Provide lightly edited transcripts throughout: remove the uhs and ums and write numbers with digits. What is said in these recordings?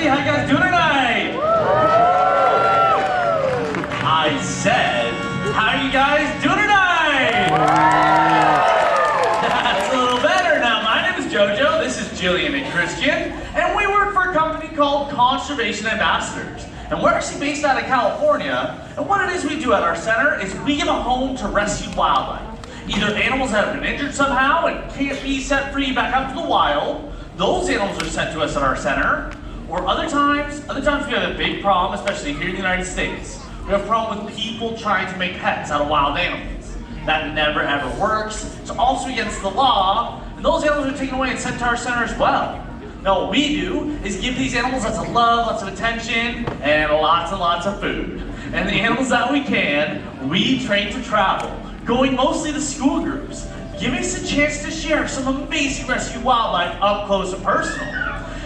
everybody. How you guys doing tonight? I said, how are you guys doing tonight? That's a little better. Now, my name is JoJo. This is Jillian and Christian, and we work for a company called Conservation Ambassadors. And we're actually based out of California, and what it is we do at our center is we give a home to rescued wildlife. Either animals that have been injured somehow and can't be set free back out to the wild, those animals are sent to us at our center, or other times we have a big problem, especially here in the United States. We have a problem with people trying to make pets out of wild animals. That never ever works. It's also against the law, and those animals are taken away and sent to our center as well. Now what we do is give these animals lots of love, lots of attention, and lots of food. And the animals that we can, we train to travel, going mostly to school groups, giving us a chance to share some amazing rescue wildlife up close and personal.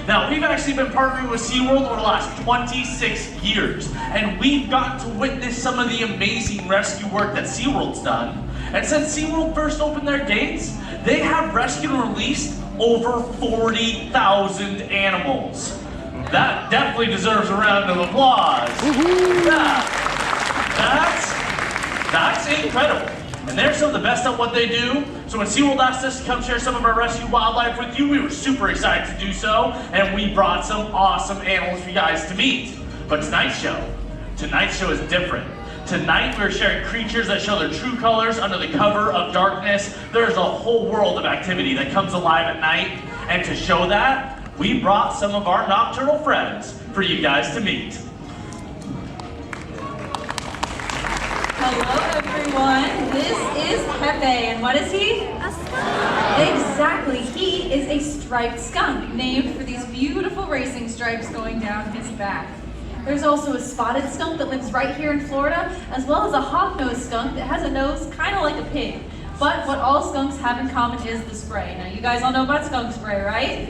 Now, we've actually been partnering with Seaworld over the last 26 years, and we've gotten to witness some of the amazing rescue work that Seaworld's done. And since Seaworld first opened their gates, they have rescued and released over 40,000 animals. That definitely deserves a round of applause. Yeah, that's incredible. And they're some of the best at what they do. So when Seaworld asked us to come share some of our rescue wildlife with you, we were super excited to do so, and we brought some awesome animals for you guys to meet. But tonight's show is different. Tonight we're sharing creatures that show their true colors under the cover of darkness. There's a whole world of activity that comes alive at night, and to show that, we brought some of our nocturnal friends for you guys to meet. Hello everyone, this is Pepe, and what is he? A skunk! Exactly, he is a striped skunk, named for these beautiful racing stripes going down his back. There's also a spotted skunk that lives right here in Florida, as well as a hawk-nosed skunk that has a nose kind of like a pig. But what all skunks have in common is the spray. Now you guys all know about skunk spray, right?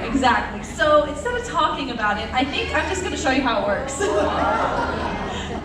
Exactly, so instead of talking about it, I think I'm just going to show you how it works.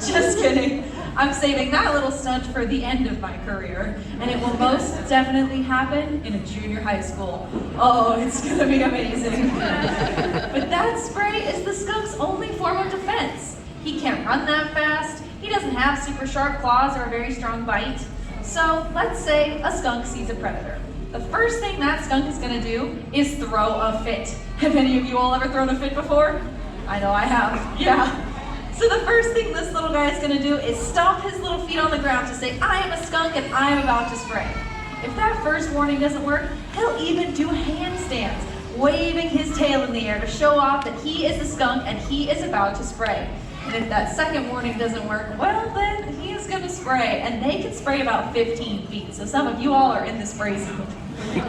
Just kidding. I'm saving that little stunt for the end of my career, and it will most definitely happen in a junior high school. Oh, it's gonna be amazing. But that spray is the skunk's only form of defense. He can't run that fast, he doesn't have super sharp claws or a very strong bite. So let's say a skunk sees a predator. The first thing that skunk is gonna do is throw a fit. Have any of you all ever thrown a fit before? I know I have, yeah. So the first thing this little guy is going to do is stomp his little feet on the ground to say, I am a skunk and I am about to spray. If that first warning doesn't work, he'll even do handstands, waving his tail in the air to show off that he is a skunk and he is about to spray. And if that second warning doesn't work, well then he is going to spray. And they can spray about 15 feet, so some of you all are in the spray zone.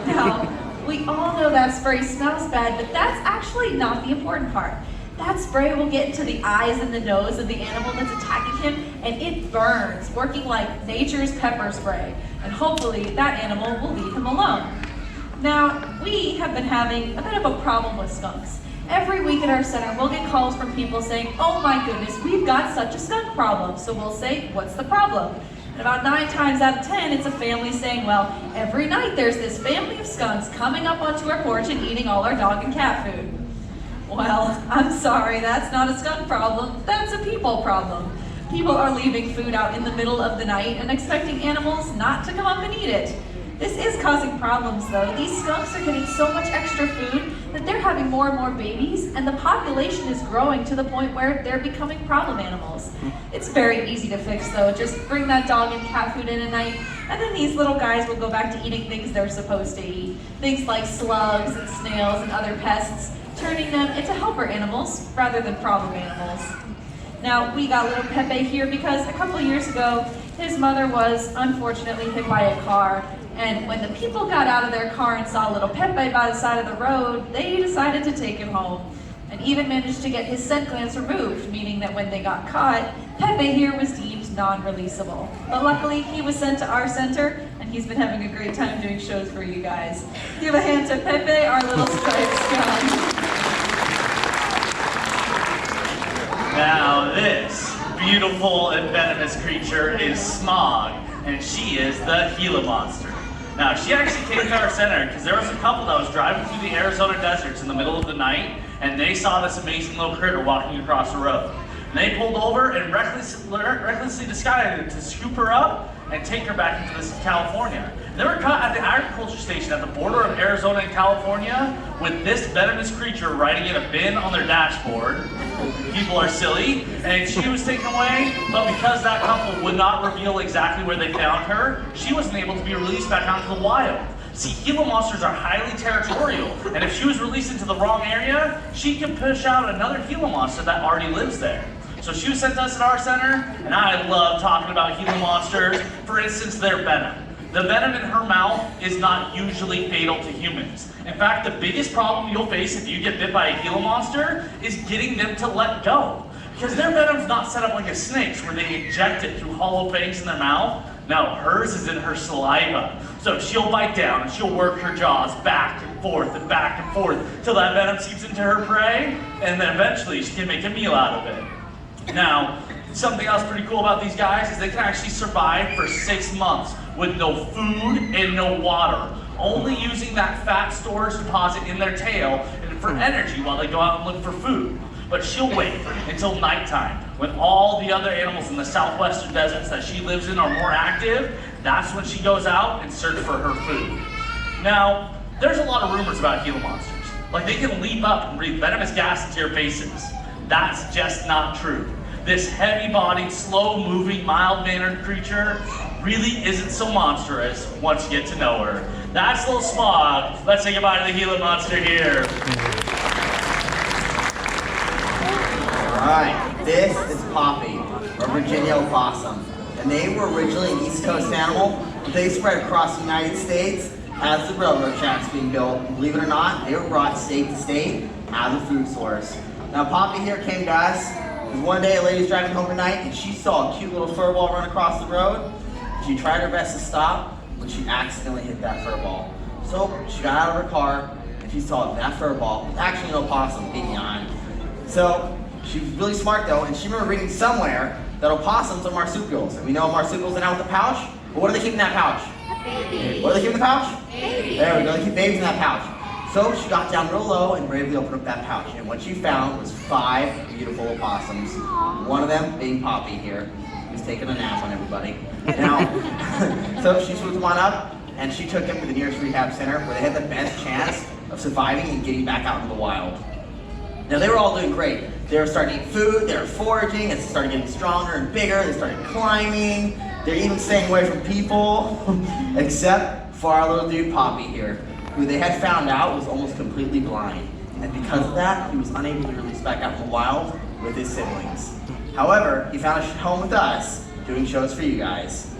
Now, we all know that spray smells bad, but that's actually not the important part. That spray will get into the eyes and the nose of the animal that's attacking him, and it burns, working like nature's pepper spray. And hopefully that animal will leave him alone. Now, we have been having a bit of a problem with skunks. Every week at our center, we'll get calls from people saying, oh my goodness, we've got such a skunk problem. So we'll say, what's the problem? And about 9 times out of 10, it's a family saying, well, every night there's this family of skunks coming up onto our porch and eating all our dog and cat food. Well, I'm sorry, that's not a skunk problem, that's a people problem. People are leaving food out in the middle of the night and expecting animals not to come up and eat it. This is causing problems though. These skunks are getting so much extra food that they're having more and more babies, and the population is growing to the point where they're becoming problem animals. It's very easy to fix though. Just bring that dog and cat food in at night, and then these little guys will go back to eating things they're supposed to eat. Things like slugs and snails and other pests, turning them into helper animals rather than problem animals. Now, we got little Pepe here because a couple years ago, his mother was unfortunately hit by a car, and when the people got out of their car and saw little Pepe by the side of the road, they decided to take him home, and even managed to get his scent glands removed, meaning that when they got caught, Pepe here was deemed non-releasable. But luckily, he was sent to our center, and he's been having a great time doing shows for you guys. Give a hand to Pepe, our little striped skunk. Now this beautiful and venomous creature is Smog, and she is the Gila monster. Now, she actually came to our center because there was a couple that was driving through the Arizona deserts in the middle of the night, and they saw this amazing little critter walking across the road. And they pulled over and recklessly decided to scoop her up and take her back into this California. They were caught at the agriculture station at the border of Arizona and California with this venomous creature riding in a bin on their dashboard. People are silly, and she was taken away, but because that couple would not reveal exactly where they found her, she wasn't able to be released back out into the wild. See, Gila monsters are highly territorial, and if she was released into the wrong area, she could push out another Gila monster that already lives there. So she was sent to us at our center, and I love talking about Gila monsters. For instance, their venom. The venom in her mouth is not usually fatal to humans. In fact, the biggest problem you'll face if you get bit by a Gila monster is getting them to let go. Because their venom's not set up like a snake's where they inject it through hollow fangs in their mouth. No, hers is in her saliva. So she'll bite down and she'll work her jaws back and forth till that venom seeps into her prey, and then eventually she can make a meal out of it. Now, something else pretty cool about these guys is they can actually survive for 6 months with no food and no water, only using that fat storage deposit in their tail for energy while they go out and look for food. But she'll wait until nighttime when all the other animals in the southwestern deserts that she lives in are more active. That's when she goes out and searches for her food. Now, there's a lot of rumors about Gila monsters. Like they can leap up and breathe venomous gas into your faces. That's just not true. This heavy-bodied, slow-moving, mild-mannered creature really isn't so monstrous once you get to know her. That's little Smog. Let's say goodbye to the Gila monster here. Alright, this is Pepe, or Virginia opossum. And they were originally an East Coast animal, but they spread across the United States as the railroad tracks being built. And believe it or not, they were brought state to state as a food source. Now Pepe here came to us. One day a lady was driving home at night and she saw a cute little fur ball run across the road. She tried her best to stop, but she accidentally hit that fur ball. So she got out of her car and she saw that fur ball was actually an opossum hanging on. So she was really smart though, and she remembered reading somewhere that opossums are marsupials. And we know marsupials are now with the pouch, but what do they keep in that pouch? Baby. What do they keep in the pouch? Baby. There we go, they keep babies in that pouch. So she got down real low and bravely opened up that pouch, and what she found was 5 beautiful opossums. One of them being Pepe here, who's taking a nap on everybody. Now, so she swooped him on up, and she took him to the nearest rehab center where they had the best chance of surviving and getting back out in the wild. Now they were all doing great. They were starting to eat food, they were foraging, and started getting stronger and bigger, they started climbing, they're even staying away from people, except for our little dude Pepe here, who they had found out was almost completely blind. And because of that, he was unable to be released back out in the wild with his siblings. However, he found a home with us, doing shows for you guys.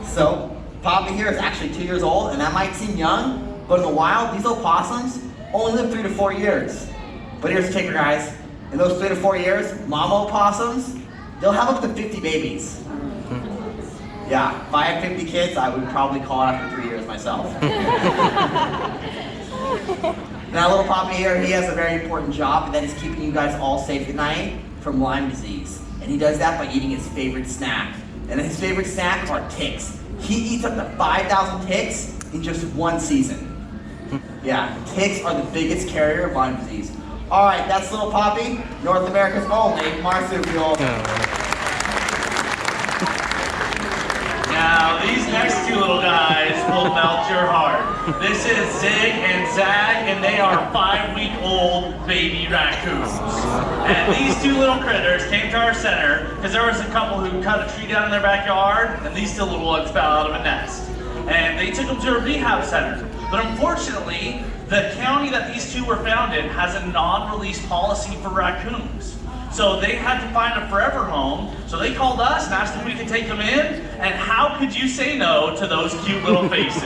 So, Pepe here is actually 2 years old, and that might seem young, but in the wild, these opossums only live 3 to 4 years. But here's the kicker, guys. In those 3 to 4 years, mama opossums, they'll have up to 50 babies. Yeah, if I had 50 kids, I would probably call it after 3 years myself. Now, little Pepe here, he has a very important job, and that is keeping you guys all safe at night from Lyme disease. And he does that by eating his favorite snack. And his favorite snack are ticks. He eats up to 5,000 ticks in just 1 season. Yeah, ticks are the biggest carrier of Lyme disease. All right, that's little Pepe, North America's only marsupial. Now, these next 2 little guys will melt your heart. This is Zig and Zag, and they are 5-week-old baby raccoons. And these 2 little critters came to our center because there was a couple who cut a tree down in their backyard, and these 2 little ones fell out of a nest. And they took them to a rehab center. But unfortunately, the county that these 2 were found in has a non-release policy for raccoons. So they had to find a forever home, so they called us and asked if we could take them in, and how could you say no to those cute little faces?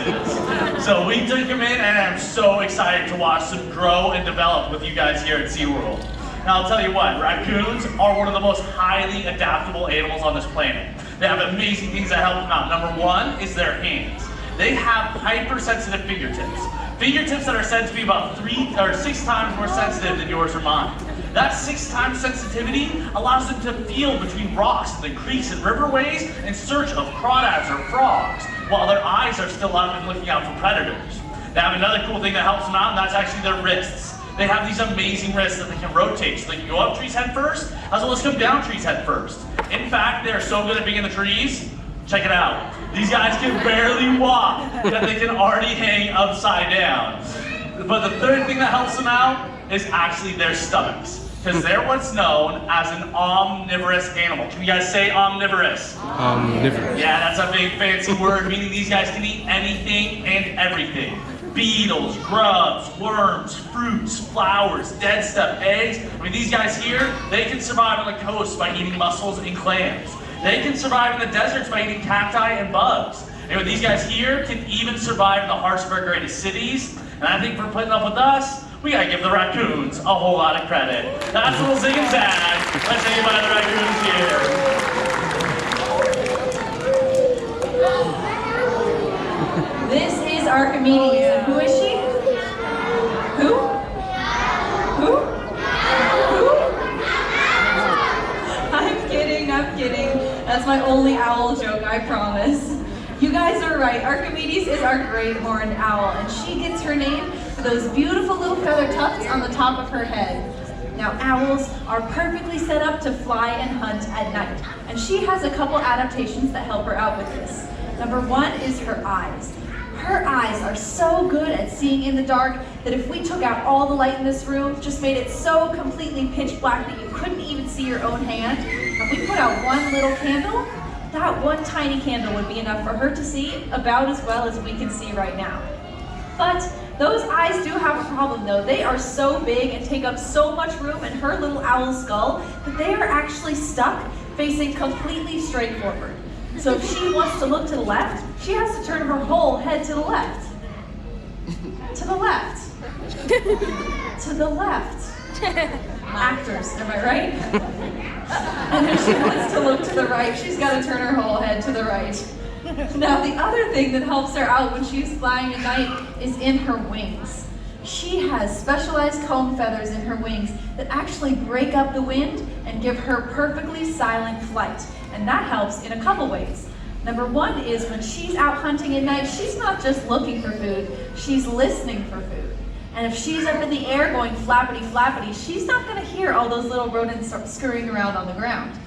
So we took them in, and I'm so excited to watch them grow and develop with you guys here at Seaworld. Now I'll tell you what, raccoons are one of the most highly adaptable animals on this planet. They have amazing things that help them out. Number 1 is their hands. They have hypersensitive fingertips. Fingertips that are said to be about 3 or 6 times more sensitive than yours or mine. That 6 times sensitivity allows them to feel between rocks and the creeks and riverways in search of crawdads or frogs, while their eyes are still up and looking out for predators. They have another cool thing that helps them out, and that's actually their wrists. They have these amazing wrists that they can rotate, so they can go up trees head first, as well as come down trees head first. In fact, they are so good at being in the trees. Check it out. These guys can barely walk, yet they can already hang upside down. But the third thing that helps them out is actually their stomachs, because they're what's known as an omnivorous animal. Can you guys say omnivorous? Omnivorous. Yeah, that's a big fancy word, meaning these guys can eat anything and everything. Beetles, grubs, worms, fruits, flowers, dead stuff, eggs. I mean, these guys here, they can survive on the coast by eating mussels and clams. They can survive in the deserts by eating cacti and bugs. And these guys here can even survive in the hearts of our greatest cities. And I think for putting up with us, we gotta give the raccoons a whole lot of credit. That's a little zig and zag. Let's say goodbye to the raccoons here. This is Archimedes. And who is she? Who? Who? Who? I'm kidding. That's my only owl joke, I promise. You guys are right. Archimedes is our great horned owl, and she gets her name for those beautiful little feather tufts on the top of her head. Now, owls are perfectly set up to fly and hunt at night, and she has a couple adaptations that help her out with this. Number one is her eyes. Her eyes are so good at seeing in the dark that if we took out all the light in this room, just made it so completely pitch black that you couldn't even see your own hand, and we put out one little candle, that one tiny candle would be enough for her to see about as well as we can see right now. But those eyes do have a problem though. They are so big and take up so much room in her little owl skull that they are actually stuck facing completely straight forward. So if she wants to look to the left, she has to turn her whole head to the left. To the left. To the left. Actors, am I right? And if she wants to look to the right, she's got to turn her whole head to the right. Now, the other thing that helps her out when she's flying at night is in her wings. She has specialized comb feathers in her wings that actually break up the wind and give her perfectly silent flight. And that helps in a couple ways. Number one is when she's out hunting at night, she's not just looking for food, she's listening for food. And if she's up in the air going flappity flappity, she's not going to hear all those little rodents scurrying around on the ground.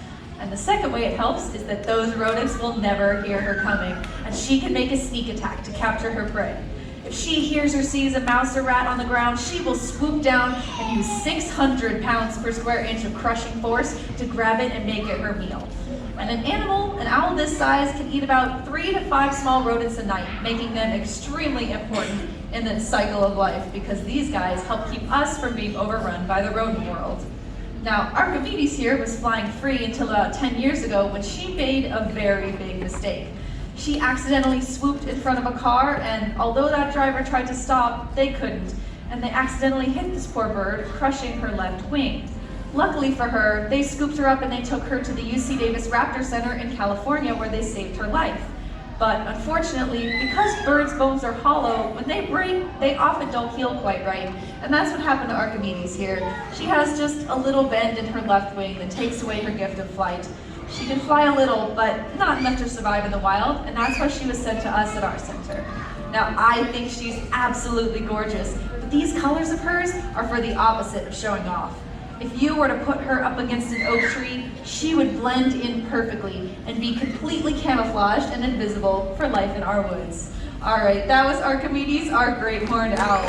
And the second way it helps is that those rodents will never hear her coming, and she can make a sneak attack to capture her prey. If she hears or sees a mouse or rat on the ground, she will swoop down and use 600 pounds per square inch of crushing force to grab it and make it her meal. And an owl this size can eat about 3 to 5 small rodents a night, making them extremely important in the cycle of life because these guys help keep us from being overrun by the rodent world. Now, Archimedes here was flying free until about 10 years ago when she made a very big mistake. She accidentally swooped in front of a car, and although that driver tried to stop, they couldn't, and they accidentally hit this poor bird, crushing her left wing. Luckily for her, they scooped her up and they took her to the UC Davis Raptor Center in California where they saved her life. But unfortunately, because birds' bones are hollow, when they break, they often don't heal quite right. And that's what happened to Archimedes here. She has just a little bend in her left wing that takes away her gift of flight. She can fly a little, but not enough to survive in the wild, and that's why she was sent to us at our center. Now, I think she's absolutely gorgeous, but these colors of hers are for the opposite of showing off. If you were to put her up against an oak tree, she would blend in perfectly and be completely camouflaged and invisible for life in our woods. All right, that was Archimedes, our great horned owl.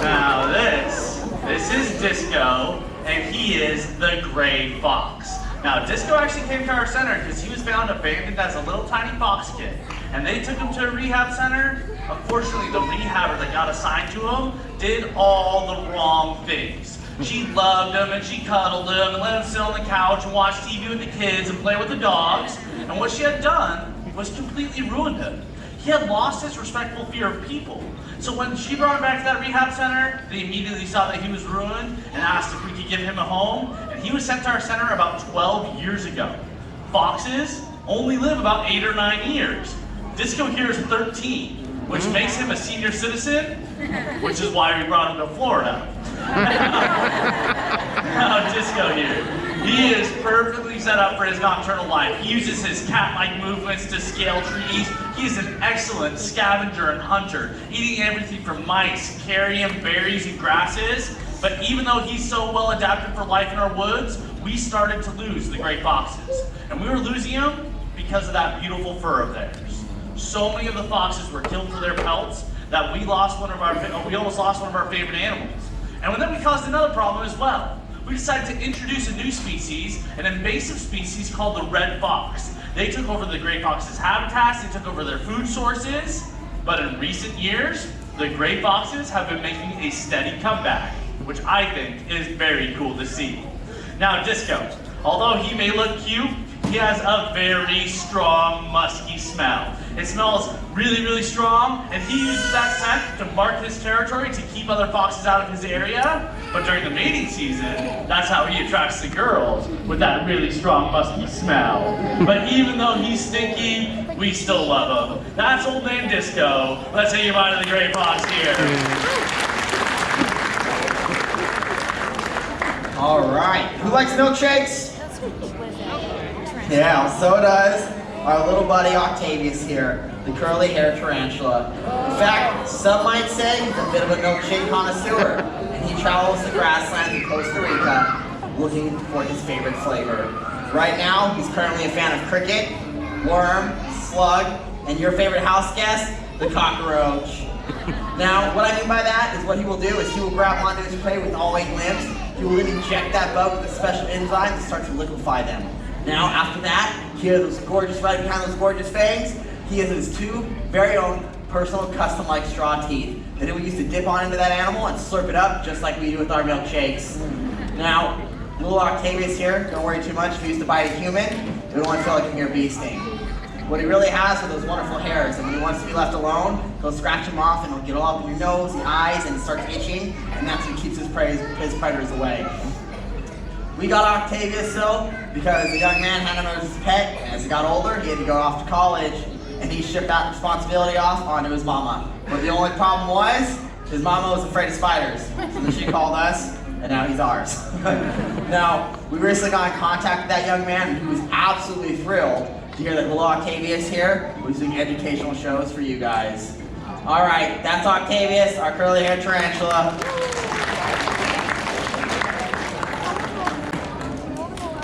Now this is Disco, and he is the gray fox. Now Disco actually came to our center because he was found abandoned as a little tiny fox kid. And they took him to a rehab center. Unfortunately, the rehabber that got assigned to him did all the wrong things. She loved him and she cuddled him and let him sit on the couch and watch TV with the kids and play with the dogs. And what she had done was completely ruined him. He had lost his respectful fear of people. So when she brought him back to that rehab center, they immediately saw that he was ruined and asked if we could give him a home. And he was sent to our center about 12 years ago. Foxes only live about 8 or 9 years. Disco here is 13, which makes him a senior citizen which is why we brought him to Florida. Now, Disco here. He is perfectly set up for his nocturnal life. He uses his cat-like movements to scale trees. He is an excellent scavenger and hunter, eating everything from mice, carrion, berries, and grasses. But even though he's so well adapted for life in our woods, we started to lose the gray foxes. And we were losing them because of that beautiful fur of theirs. So many of the foxes were killed for their pelts that we almost lost one of our favorite animals. And then we caused another problem as well. We decided to introduce a new species, an invasive species called the red fox. They took over the gray fox's habitats, they took over their food sources, but in recent years, the gray foxes have been making a steady comeback, which I think is very cool to see. Now, Disco, although he may look cute, he has a very strong, musky smell. It smells really, really strong, and he uses that scent to mark his territory to keep other foxes out of his area. But during the mating season, that's how he attracts the girls, with that really strong, musky smell. But even though he's stinky, we still love him. That's old man Disco. Let's say goodbye to the gray fox here. All right, who likes milkshakes? Yeah, so does our little buddy Octavius here, the curly-haired tarantula. In fact, some might say he's a bit of a milkshake connoisseur, and he travels the grasslands in Costa Rica looking for his favorite flavor. Right now, he's currently a fan of cricket, worm, slug, and your favorite house guest, the cockroach. Now, what I mean by that is what he will do is he will grab onto his prey with all 8 limbs. He will then inject that bug with a special enzyme to start to liquefy them. Now, after that, he has those gorgeous, right behind those gorgeous fangs, he has his 2 very own personal custom-like straw teeth that he will use to dip on into that animal and slurp it up just like we do with our milkshakes. Now, little Octavius here, don't worry too much. If he used to bite a human, it would only feel like a mere bee sting. What he really has are those wonderful hairs, and when he wants to be left alone, he'll scratch them off and he'll get all up in your nose, the eyes, and it starts itching, and that's what keeps his predators away. We got Octavius though because the young man had him as his pet, and as he got older, he had to go off to college, and he shipped that responsibility off onto his mama. But the only problem was, his mama was afraid of spiders, so then she called us, and now he's ours. Now, we recently got in contact with that young man, and he was absolutely thrilled to hear that little Octavius here was doing educational shows for you guys. All right, that's Octavius, our curly-haired tarantula.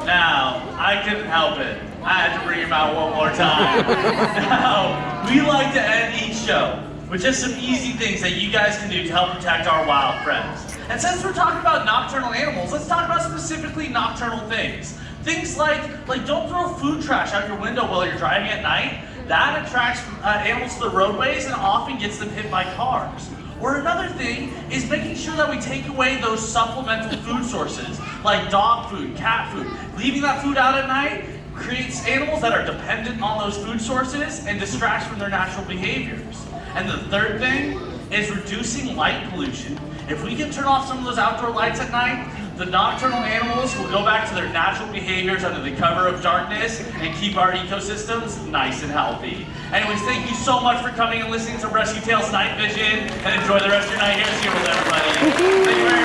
Now, I couldn't help it. I had to bring him out one more time. Now, we like to end each show with just some easy things that you guys can do to help protect our wild friends. And since we're talking about nocturnal animals, let's talk about specifically nocturnal things. Things like don't throw food trash out your window while you're driving at night. That attracts animals to the roadways and often gets them hit by cars. Or another thing is making sure that we take away those supplemental food sources, like dog food, cat food. Leaving that food out at night creates animals that are dependent on those food sources and distracts from their natural behaviors. And the third thing is reducing light pollution. If we can turn off some of those outdoor lights at night, the nocturnal animals will go back to their natural behaviors under the cover of darkness and keep our ecosystems nice and healthy. Anyways, thank you so much for coming and listening to Rescue Tales Night Vision, and enjoy the rest of your night here at Seaworld, everybody. Thank you very much.